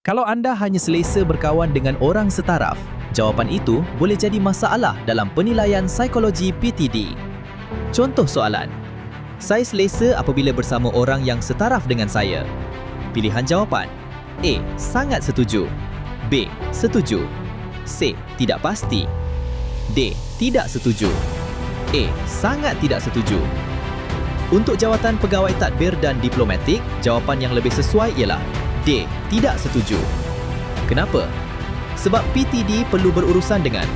Kalau anda hanya selesa berkawan dengan orang setaraf, jawapan itu boleh jadi masalah dalam penilaian psikologi PTD. Contoh soalan. Saya selesa apabila bersama orang yang setaraf dengan saya. Pilihan jawapan. A. Sangat setuju. B. Setuju. C. Tidak pasti. D. Tidak setuju. A. Sangat tidak setuju. Untuk jawatan pegawai tadbir dan diplomatik, jawapan yang lebih sesuai ialah D. Tidak setuju. Kenapa? Sebab PTD perlu berurusan dengan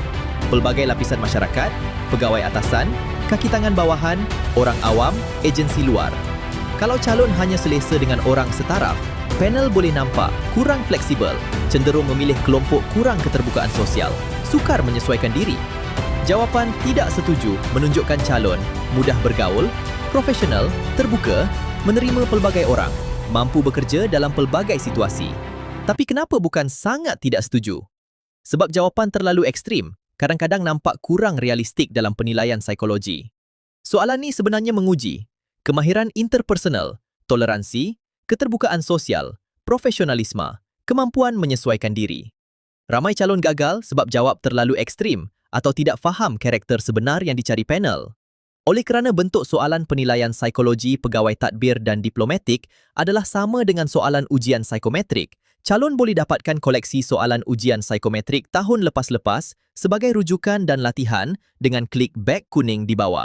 pelbagai lapisan masyarakat, pegawai atasan, kaki tangan bawahan, orang awam, agensi luar. Kalau calon hanya selesa dengan orang setaraf, panel boleh nampak kurang fleksibel, cenderung memilih kelompok kurang keterbukaan sosial, sukar menyesuaikan diri. Jawapan tidak setuju menunjukkan calon mudah bergaul, profesional, terbuka, menerima pelbagai orang, mampu bekerja dalam pelbagai situasi. Tapi kenapa bukan sangat tidak setuju? Sebab jawapan terlalu ekstrim, kadang-kadang nampak kurang realistik dalam penilaian psikologi. Soalan ni sebenarnya menguji kemahiran interpersonal, toleransi, keterbukaan sosial, profesionalisme, kemampuan menyesuaikan diri. Ramai calon gagal sebab jawab terlalu ekstrim atau tidak faham karakter sebenar yang dicari panel. Oleh kerana bentuk soalan penilaian psikologi pegawai tadbir dan diplomatik adalah sama dengan soalan ujian psikometrik, calon boleh dapatkan koleksi soalan ujian psikometrik tahun lepas-lepas sebagai rujukan dan latihan dengan klik beg kuning di bawah.